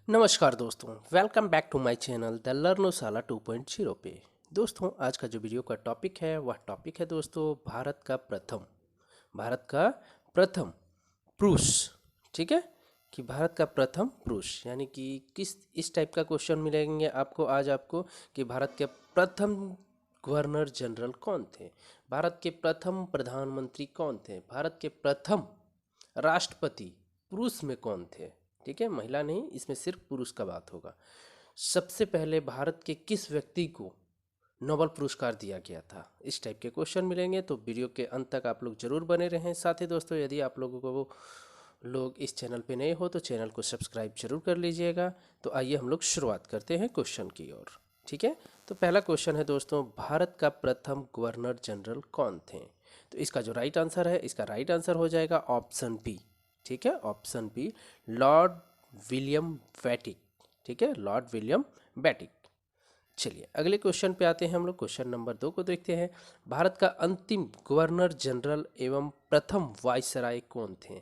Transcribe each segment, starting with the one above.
नमस्कार दोस्तों, welcome back to my channel the Learnoshala 2.0 पे। दोस्तों, आज का जो वीडियो का टॉपिक है वह टॉपिक है दोस्तों भारत का प्रथम पुरुष। ठीक है कि भारत का प्रथम पुरुष यानी कि किस इस टाइप का क्वेश्चन मिलेंगे आपको कि भारत के प्रथम गवर्नर जनरल कौन थे, भारत के प्रथम प्रधानमंत्री कौन थे, भारत के प्रथम राष्ट्रपति पुरुष में कौन थे। ठीक है, महिला नहीं, इसमें सिर्फ पुरुष का बात होगा। सबसे पहले भारत के किस व्यक्ति को नोबेल पुरस्कार दिया गया था, इस टाइप के क्वेश्चन मिलेंगे। तो वीडियो के अंत तक आप लोग जरूर बने रहें। साथ ही दोस्तों, यदि आप लोगों को लोग इस चैनल पे नए हो तो चैनल को सब्सक्राइब जरूर कर लीजिएगा। तो आइए हम लोग शुरुआत करते हैं क्वेश्चन की ओर। ठीक है, तो पहला क्वेश्चन है दोस्तों, भारत का प्रथम गवर्नर जनरल कौन थे। तो इसका जो राइट आंसर है, इसका राइट आंसर हो जाएगा ऑप्शन बी। ठीक है, option B, Lord William Bentinck. ठीक है, लॉर्ड विलियम बेटिक। चलिए अगले क्वेश्चन पे आते हैं हम लोग। क्वेश्चन नंबर 2 को देखते हैं। भारत का अंतिम गवर्नर जनरल एवं प्रथम वायसराय कौन थे।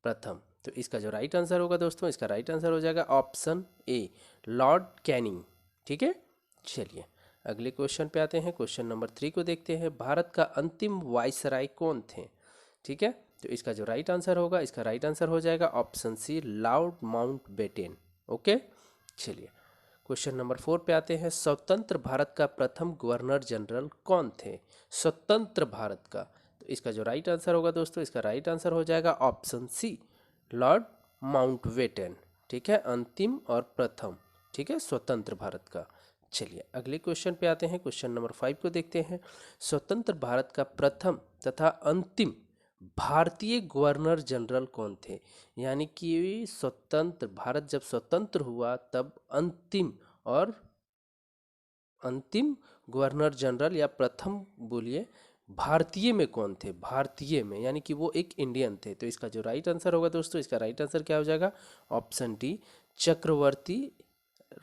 प्रथम, तो इसका जो राइट आंसर होगा दोस्तों, इसका राइट आंसर हो जाएगा ऑप्शन ए, लॉर्ड कैनिंग। ठीक है, चलिए अगले क्वेश्चन पे आते हैं। क्वेश्चन नंबर 3 को देखते हैं। भारत का अंतिम वायसराय कौन थे। ठीक है, तो इसका जो राइट आंसर होगा, इसका राइट आंसर हो जाएगा option C, Lord Mountbatten. Okay, चलिए क्वेश्चन नंबर 4 पे आते हैं। स्वतंत्र भारत का प्रथम गवर्नर जनरल कौन थे। स्वतंत्र भारत का, तो इसका जो राइट आंसर होगा दोस्तों, इसका राइट आंसर हो जाएगा ऑप्शन सी, लॉर्ड माउंटबेटन। ठीक है, अंतिम और प्रथम। ठीक है, स्वतंत्र भारत का। चलिए अगले क्वेश्चन पे आते हैं। क्वेश्चन नंबर 5 को देखते हैं। स्वतंत्र भारत का प्रथम तथा अंतिम भारतीय गवर्नर जनरल कौन थे। यानी कि स्वतंत्र भारत जब स्वतंत्र हुआ तब अंतिम गवर्नर जनरल या प्रथम बोलिए भारतीय में कौन थे। भारतीय में यानी कि वो एक इंडियन थे। तो इसका जो राइट आंसर होगा दोस्तों, इसका राइट आंसर क्या हो जाएगा, ऑप्शन डी, चक्रवर्ती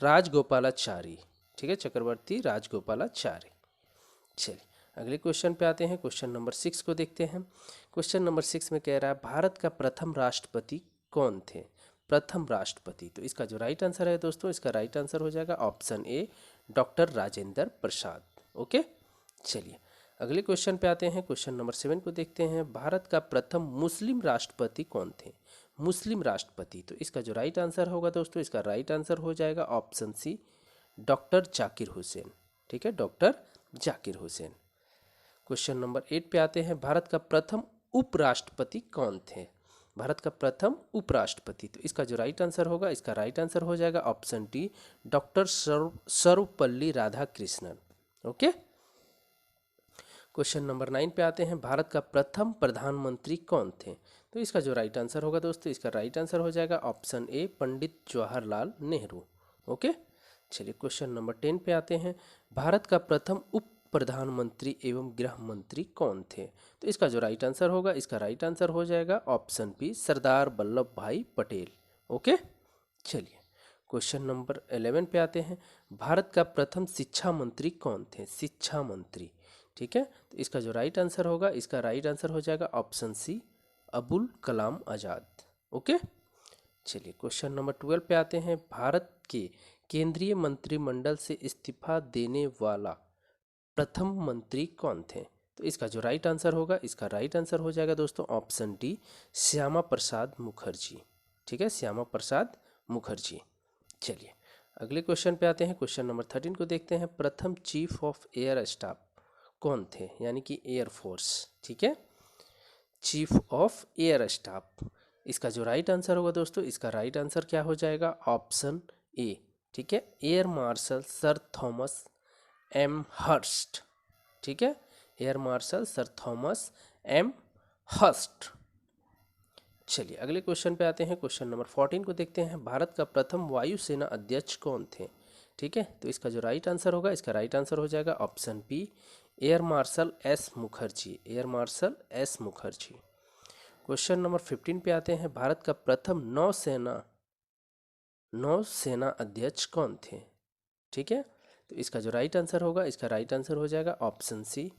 राजगोपालाचारी। ठीक है, चक्रवर्ती राजगोपालाचारी। चलिए अगले क्वेश्चन पे आते हैं। क्वेश्चन नंबर 6 को देखते हैं। क्वेश्चन नंबर 6 में कह रहा है भारत का प्रथम राष्ट्रपति कौन थे। प्रथम राष्ट्रपति, तो इसका जो राइट आंसर है दोस्तों, इसका राइट आंसर हो जाएगा option A, doctor Rajendra Prasad. Okay, चलिए अगले क्वेश्चन पे आते हैं। क्वेश्चन नंबर 7 को देखते हैं। भारत का प्रथम मुस्लिम राष्ट्रपति कौन थे। मुस्लिम राष्ट्रपति, तो इसका जो राइट आंसर होगा दोस्तों, इसका राइट आंसर हो जाएगा option C, doctor Zakir Hussain. ठीक है, doctor Zakir Hussain. Question number 8 पे आते हैं। भारत का प्रथम उपराष्ट्रपति कौन थे। भारत का प्रथम उपराष्ट्रपति, तो इसका जो राइट आंसर होगा, इसका राइट आंसर हो जाएगा option D, doctor Sarvepalli Radhakrishnan. Okay, question number 9 पे आते हैं। भारत का प्रथम प्रधानमंत्री कौन थे। तो इसका जो राइट आंसर होगा दोस्तों, इसका राइट आंसर हो जाएगा option A, Pandit Jawaharlal Nehru. Okay, चलिए क्वेश्चन नंबर 10 पे आते हैं। भारत का प्रथम उप प्रधानमंत्री एवं गृह मंत्री कौन थे। तो इसका जो राइट आंसर होगा, इसका राइट आंसर हो जाएगा option B, Sardar Vallabh bhai Patel. Okay, चलिए क्वेश्चन नंबर 11 पे आते हैं। भारत का प्रथम शिक्षा मंत्री कौन थे। शिक्षा मंत्री, ठीक है, तो इसका जो राइट आंसर होगा, इसका राइट आंसर हो जाएगा ऑप्शन सी, अबुल कलाम आज़ाद। ओके, चलिए क्वेश्चन नंबर 12 पे आते हैं। भारत के केंद्रीय मंत्रिमंडल से इस्तीफा देने वाला प्रथम मंत्री कौन थे। तो इसका जो राइट आंसर होगा, इसका राइट आंसर हो जाएगा दोस्तों ऑप्शन डी, श्यामा प्रसाद मुखर्जी। ठीक है, श्यामा प्रसाद मुखर्जी। चलिए अगले क्वेश्चन पे आते हैं। क्वेश्चन नंबर 13 को देखते हैं। प्रथम चीफ ऑफ एयर स्टाफ कौन थे, यानी कि एयर फोर्स। ठीक है, चीफ ऑफ एयर स्टाफ, इसका जो राइट आंसर होगा दोस्तों, इसका राइट आंसर क्या हो जाएगा, ऑप्शन ए। ठीक है, air marshal sir Thomas Elmhirst. ठीक है, air marshal sir Thomas Elmhirst. चलिए अगले क्वेश्चन पे आते हैं। क्वेश्चन नंबर 14 को देखते हैं। भारत का प्रथम वायुसेना अध्यक्ष कौन थे। ठीक है, तो इसका जो राइट आंसर होगा, इसका राइट आंसर हो जाएगा option B, air marshal S Mukherjee. Air marshal S Mukherjee. Question number 15 पे आते हैं। भारत का प्रथम नौसेना अध्यक्ष कौन थे। ठीक है, तो इसका जो राइट आंसर होगा, इसका राइट आंसर हो जाएगा option C,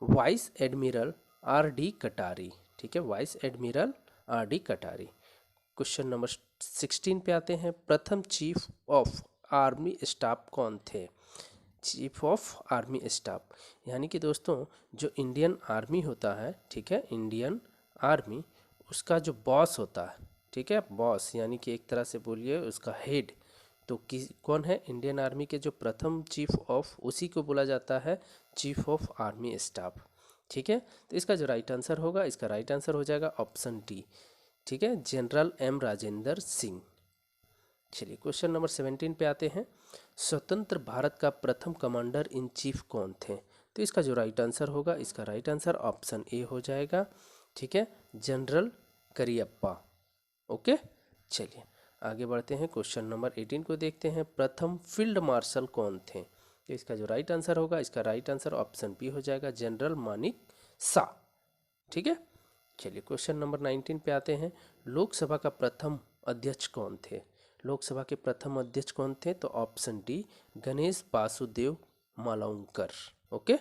vice admiral R D Katari. ठीक है, vice admiral R D Katari. Question number 16 पे आते हैं, प्रथम चीफ ऑफ आर्मी स्टाफ कौन थे? चीफ ऑफ आर्मी स्टाफ यानी कि दोस्तों जो इंडियन आर्मी होता है, ठीक है, इंडियन आर्मी, उसका जो बॉस होता है, ठीक है, बॉस यानी कि एक तरह से बोलिए उसका हेड, तो कौन है? इंडियन आर्मी के जो प्रथम चीफ ऑफ, उसी को बोला जाता है चीफ ऑफ आर्मी स्टाफ, ठीक है। तो इसका जो राइट आंसर होगा, इसका राइट आंसर हो जाएगा ऑप्शन डी, ठीक है, जनरल एम राजेंद्र सिंह। चलिए क्वेश्चन नंबर 17 पे आते हैं, स्वतंत्र भारत का प्रथम कमांडर इन चीफ कौन थे? तो इसका जो राइट आंसर होगा, इसका राइट आंसर ऑप्शन ए हो जाएगा, ठीक है, जनरल करियप्पा। ओके, चलिए आगे बढ़ते हैं, क्वेश्चन नंबर 18 को देखते हैं, प्रथम फील्ड मार्शल कौन थे? तो इसका जो राइट आंसर होगा, इसका राइट आंसर ऑप्शन बी हो जाएगा, जनरल मानिक शाह, ठीक है। चलिए क्वेश्चन नंबर 19 पे आते हैं, लोकसभा का प्रथम अध्यक्ष कौन थे? लोकसभा के प्रथम अध्यक्ष कौन थे? तो option D, Ganesh Vasudev Mavalankar. Okay,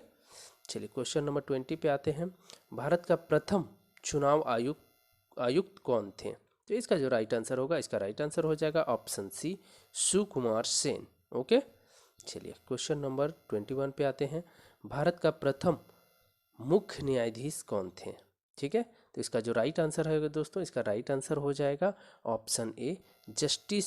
चलिए क्वेश्चन नंबर 20 पे आते हैं, भारत का प्रथम चुनाव आयुक्त कौन थे? तो इसका जो राइट आंसर होगा, इसका राइट आंसर हो जाएगा ऑप्शन सी, सुकुमार सेन। ओके, चलिए क्वेश्चन नंबर 21 पे आते हैं, भारत का प्रथम मुख्य न्यायाधीश कौन थे? ठीक है, तो इसका जो राइट आंसर है दोस्तों, इसका राइट आंसर हो जाएगा ऑप्शन ए, जस्टिस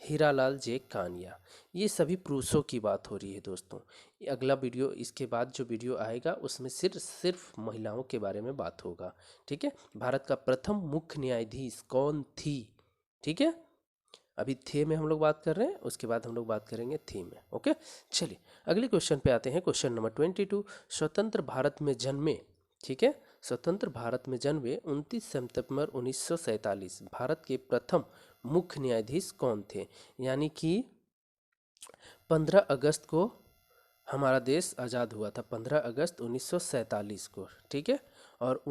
हीरालाल जे कानिया। ये सभी पुरुषों की बात हो रही है दोस्तों। अगला वीडियो, इसके बाद जो वीडियो आएगा उसमें सिर्फ महिलाओं के बारे में बात होगा, ठीक है। भारत का प्रथम मुख्य न्यायाधीश कौन थी? ठीक है, अभी थे में हम लोग बात कर रहे हैं, उसके बाद हम लोग बात करेंगे थी में। ओके, चलिए अगले क्वेश्चन पे आते हैं, क्वेश्चन नंबर 22, स्वतंत्र भारत में जन्मे, ठीक है, स्वतंत्र भारत में जन्मे 29 सितंबर 1947 भारत के प्रथम मुख्य न्यायाधीश कौन थे? यानी कि 15 अगस्त को हमारा देश आज़ाद हुआ था, 15 अगस्त 1947 को, ठीक है, और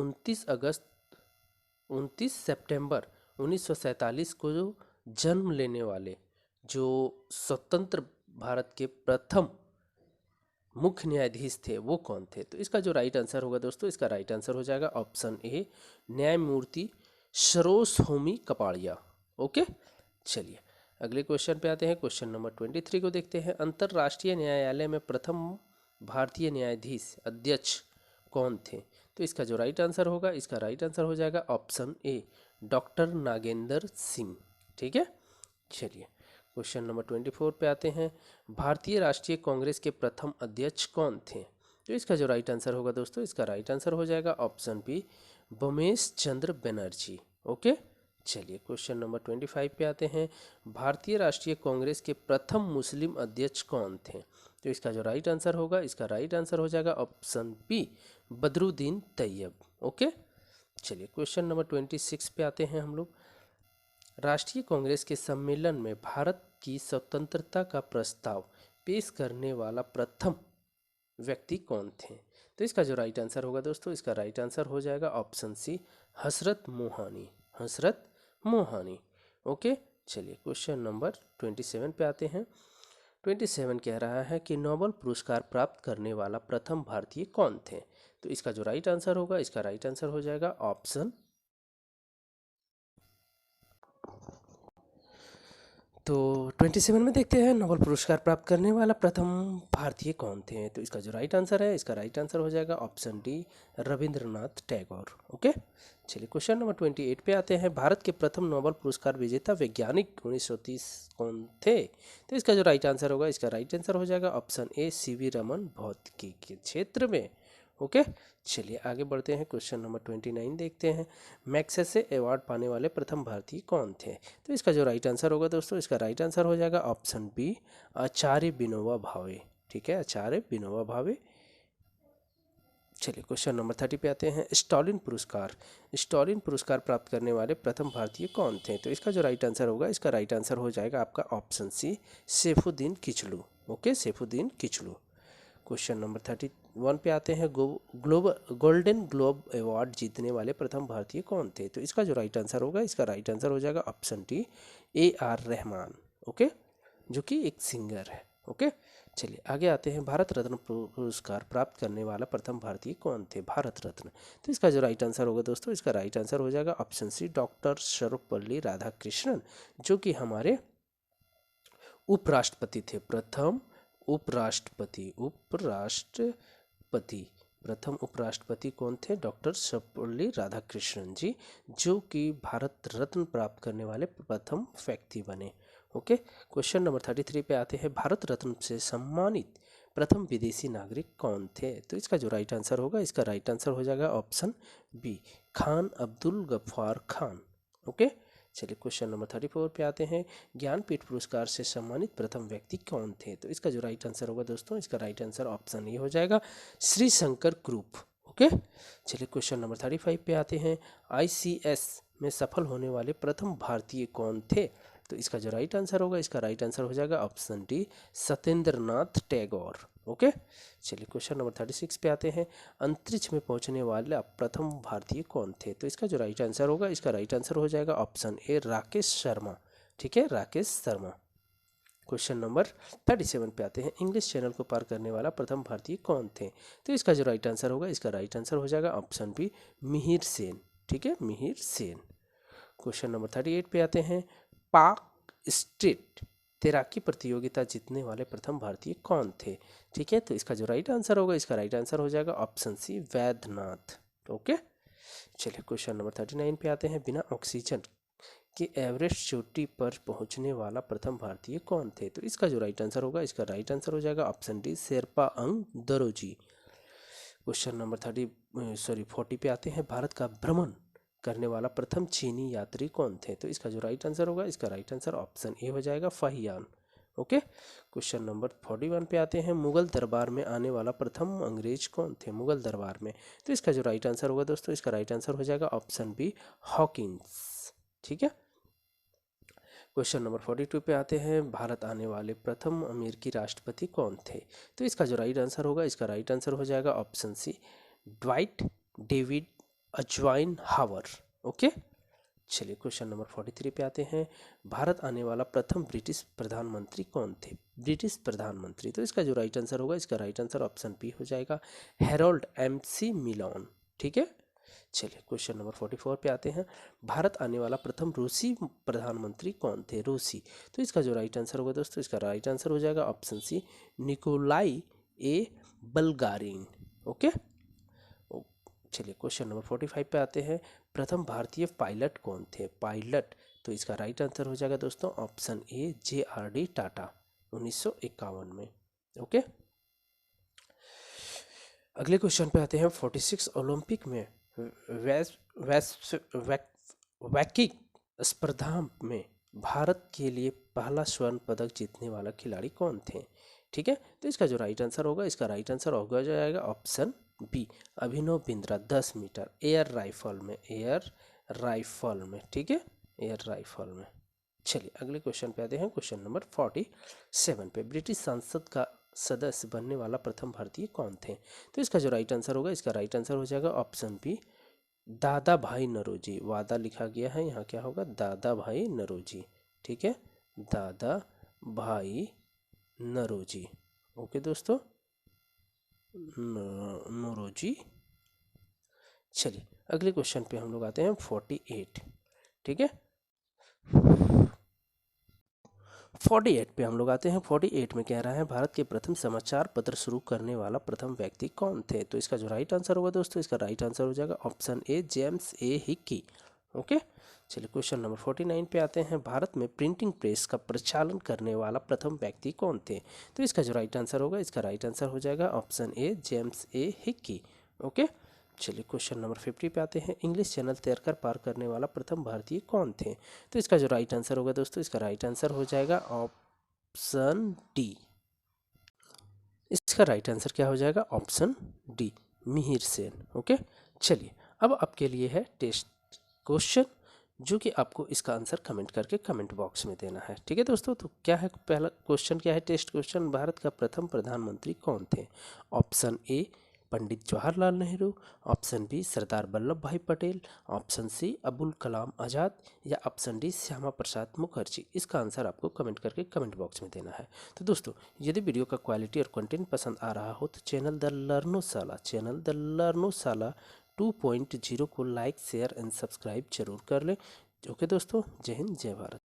29 सितंबर 1947 को जो जन्म लेने वाले जो स्वतंत्र भारत के प्रथम मुख्य न्यायाधीश थे वो कौन थे? तो इसका जो राइट आंसर होगा दोस्तों, इसका राइट आंसर हो जाएगा ऑप्शन ए, न्यायमूर्ति सरोज होमी कपाड़िया। ओके, चलिए अगले क्वेश्चन पे आते हैं, क्वेश्चन नंबर 23 को देखते हैं, अंतर्राष्ट्रीय न्यायालय में प्रथम भारतीय न्यायाधीश अध्यक्ष कौन थे? तो इसका जो राइट आंसर होगा, इसका राइट आंसर हो जाएगा option A, doctor Nagendra Singh. ठीक है, चलिए क्वेश्चन नंबर 24 पे आते हैं, भारतीय राष्ट्रीय कांग्रेस के प्रथम अध्यक्ष कौन थे? तो इसका जो राइट आंसर होगा दोस्तों, इसका राइट आंसर हो जाएगा ऑप्शन बी, बमेश चंद्र बनर्जी। ओके, चलिए क्वेश्चन नंबर 25 पे आते हैं, भारतीय राष्ट्रीय कांग्रेस के प्रथम मुस्लिम अध्यक्ष कौन थे? तो इसका जो राइट आंसर होगा, इसका राइट आंसर हो जाएगा option B, Badruddin Tyab. Okay, चलिए क्वेश्चन नंबर 26 पे आते हैं हम लोग, राष्ट्रीय कांग्रेस के सम्मेलन में भारत की स्वतंत्रता का प्रस्ताव पेश करने वाला प्रथम व्यक्ति कौन थे? तो इसका जो राइट आंसर होगा दोस्तों, इसका राइट आंसर हो जाएगा ऑप्शन सी, हसरत मोहानी, हसरत मोहानी। ओके, चलिए क्वेश्चन नंबर 27 पे आते हैं, 27 कह रहा है कि नोबेल पुरस्कार प्राप्त करने वाला प्रथम भारतीय कौन थे? तो इसका जो राइट आंसर होगा, इसका राइट आंसर हो जाएगा ऑप्शन, तो 27 में देखते हैं नोबेल पुरस्कार प्राप्त करने वाला प्रथम भारतीय कौन थे? तो इसका जो राइट आंसर है, इसका राइट आंसर हो जाएगा option D, Rabindranath Tagore. Okay, चलिए क्वेश्चन नंबर 28 पे आते हैं, भारत के प्रथम नोबेल पुरस्कार विजेता वैज्ञानिक 1930 कौन थे? तो इसका जो राइट आंसर होगा, इसका राइट आंसर हो जाएगा ऑप्शन ए, सीवी रमन, भौतिकी के क्षेत्र में। ओके, चलिए आगे बढ़ते हैं, क्वेश्चन नंबर 29 देखते हैं, मैग्सेसे अवार्ड पाने वाले प्रथम भारतीय कौन थे? तो इसका जो राइट आंसर होगा दोस्तों, इसका राइट आंसर हो जाएगा ऑप्शन बी, आचार्य विनोबा भावे। ठीक है, आचार्य विनोबा भावे। चलिए क्वेश्चन नंबर 30 पे आते हैं, स्टालिन पुरस्कार प्राप्त करने वाले प्रथम भारतीय कौन थे? तो इसका जो राइट आंसर होगा, इसका राइट आंसर हो जाएगा आपका option C, Saifuddin Kitchlew. Okay, Saifuddin Kitchlew. Question number 31 पे आते हैं, गोल्डन ग्लोब अवार्ड जीतने वाले प्रथम भारतीय कौन थे? तो इसका जो राइट आंसर होगा, इसका राइट आंसर हो जाएगा option D, A R Rahman. Okay, जो कि एक सिंगर है। ओके, चलिए आगे आते हैं। भारत रत्न पुरस्कार प्राप्त करने वाला प्रथम भारतीय कौन थे? भारत रत्न, तो इसका जो राइट आंसर होगा दोस्तों, इसका राइट आंसर हो जाएगा option C, doctor Sarvepalli Radhakrishnan, जो कि हमारे उपराष्ट्रपति थे। प्रथम उपराष्ट्रपति, प्रथम उपराष्ट्रपति कौन थे? डॉक्टर सर्वपल्ली राधाकृष्णन जी, जो कि भारत रत्न प्राप्त करने वाले प्रथम व्यक्ति बने। ओके, क्वेश्चन नंबर 33 पे आते हैं। भारत रत्न से सम्मानित प्रथम विदेशी नागरिक कौन थे? तो इसका जो राइट आंसर होगा, इसका राइट आंसर हो जाएगा option B, Khan Abdul Ghaffar Khan. Okay, चलिए क्वेश्चन नंबर 34 पे आते हैं। ज्ञानपीठ पुरस्कार से सम्मानित प्रथम व्यक्ति कौन थे? तो इसका जो राइट आंसर होगा दोस्तों, इसका राइट आंसर ऑप्शन ए हो जाएगा, श्री शंकर ग्रुप। ओके, चलिए क्वेश्चन नंबर 35 पे आते हैं। ICS में सफल होने वाले प्रथम भारतीय कौन थे? तो इसका जो राइट आंसर होगा, इसका राइट आंसर हो जाएगा option D, Satyendra Nath Tagore. Okay, चलिए क्वेश्चन नंबर 36 पे आते हैं। अंतरिक्ष में पहुंचने वाला प्रथम भारतीय कौन थे? तो इसका जो राइट आंसर होगा, इसका राइट आंसर हो जाएगा ऑप्शन ए, राकेश शर्मा। ठीक है, राकेश शर्मा। क्वेश्चन नंबर 37 पे आते हैं। इंग्लिश चैनल को पार करने वाला प्रथम भारतीय कौन थे? तो इसका जो राइट आंसर होगा, इसका राइट आंसर हो जाएगा ऑप्शन बी, मिहिर सेन। ठीक है, मिहिर सेन। क्वेश्चन नंबर 38 पे आते हैं। पाक स्ट्रीट तैराकी प्रतियोगिता जीतने वाले प्रथम भारतीय कौन थे? ठीक है, तो इसका जो राइट आंसर होगा, इसका राइट आंसर हो जाएगा ऑप्शन सी, वैद्यनाथ। ओके, चलिए क्वेश्चन नंबर 39 पे आते हैं। बिना ऑक्सीजन के एवरेस्ट चोटी पर पहुंचने वाला प्रथम भारतीय कौन थे? तो इसका जो राइट आंसर होगा, इसका राइट आंसर हो जाएगा ऑप्शन डी, शेरपा अंग दरोजी। क्वेश्चन नंबर 40 पे आते हैं। भारत का भ्रमण करने वाला प्रथम चीनी यात्री कौन थे? तो इसका जो राइट आंसर होगा, इसका राइट आंसर ऑप्शन ए हो जाएगा, फाहियान। ओके, क्वेश्चन नंबर 41 पे आते हैं। मुगल दरबार में आने वाला प्रथम अंग्रेज कौन थे? मुगल दरबार में, तो इसका जो राइट आंसर होगा दोस्तों, इसका राइट आंसर हो जाएगा ऑप्शन बी, हॉकिंस। ठीक है, क्वेश्चन नंबर 42 पे आते हैं। भारत आने वाले प्रथम अमेरिकी राष्ट्रपति कौन थे? तो इसका जो राइट आंसर होगा, इसका राइट आंसर हो जाएगा ऑप्शन सी, ड्वाइट डेविड अज्वाइन हावर। ओके, चलिए क्वेश्चन नंबर 43 पे आते हैं। भारत आने वाला प्रथम ब्रिटिश प्रधानमंत्री कौन थे? ब्रिटिश प्रधानमंत्री, तो इसका जो राइट आंसर होगा, इसका राइट आंसर ऑप्शन बी हो जाएगा, हैरोल्ड MC मिलोन। ठीक है, चलिए क्वेश्चन नंबर 44 पे आते हैं। भारत आने वाला प्रथम रूसी प्रधानमंत्री कौन थे? रूसी, तो इसका जो राइट आंसर होगा दोस्तों, इसका राइट आंसर हो जाएगा ऑप्शन सी, निकोलाई ए बल्गारिन। ओके, चलिए क्वेश्चन नंबर 45 पे आते हैं। प्रथम भारतीय पायलट कौन थे? पायलट, तो इसका राइट आंसर हो जाएगा दोस्तों ऑप्शन ए, JRD टाटा, 1951 में। ओके, अगले क्वेश्चन पे आते हैं। 46 ओलंपिक में वैकिक स्पर्धा में भारत के लिए पहला स्वर्ण पदक जीतने वाला खिलाड़ी कौन थे? ठीक है, तो इसका जो राइट आंसर होगा, इसका राइट आंसर हो जाएगा option B, Abhinav Bindra, 10 metre air rifle में, ठीक है, एयर राइफल में। चलिए अगले क्वेश्चन पे आते हैं। क्वेश्चन नंबर 47 पे। ब्रिटिश संसद का सदस्य बनने वाला प्रथम भारतीय कौन थे? तो इसका जो राइट आंसर होगा, इसका राइट आंसर हो जाएगा ऑप्शन बी, दादा भाई नौरोजी। वादा लिखा गया है, यहाँ क्या होगा, दादा भाई नौरोजी। ठीक है, दादा भाई नौरोजी। ओके दोस्तों, नौरोजी। चलिए अगले क्वेश्चन पे हम लोग आते हैं 48। ठीक है, 48 पे हम लोग आते हैं। 48 में कह रहा है, भारत के प्रथम समाचार पत्र शुरू करने वाला प्रथम व्यक्ति कौन थे? तो इसका जो राइट आंसर होगा दोस्तों, इसका राइट आंसर हो जाएगा option A, James A Hickey. Okay, चलिए क्वेश्चन नंबर 49 पे आते हैं। भारत में प्रिंटिंग प्रेस का प्रचालन करने वाला प्रथम व्यक्ति कौन थे? तो इसका जो राइट आंसर होगा, इसका राइट आंसर हो जाएगा option A, James A Hickey. Okay, चलिए क्वेश्चन नंबर 50 पे आते हैं। इंग्लिश चैनल तैरकर पार करने वाला प्रथम भारतीय कौन थे? तो इसका जो राइट आंसर होगा दोस्तों, इसका राइट आंसर हो जाएगा ऑप्शन डी। इसका राइट आंसर क्या हो जाएगा, option D, Mihir Sen. Okay, चलिए अब आपके लिए है टेस्ट क्वेश्चन, जो कि आपको इसका आंसर कमेंट करके कमेंट बॉक्स में देना है। ठीक है दोस्तों, तो क्या है पहला क्वेश्चन, क्या है टेस्ट क्वेश्चन, भारत का प्रथम प्रधानमंत्री कौन थे? Option A, Pandit Jawaharlal Nehru, option B Sardar Vallabh bhai Patel, option C Abul Kalam Azad या ऑप्शन डी श्यामा प्रसाद मुखर्जी। इसका आंसर आपको कमेंट करके कमेंट बॉक्स में देना है। तो दोस्तों, यदि वीडियो का क्वालिटी और कंटेंट पसंद आ रहा हो तो चैनल द लर्नोशाला 2.0 को लाइक, शेयर एंड सब्सक्राइब जरूर कर लें। ओके दोस्तों, जय हिंद, जय भारत।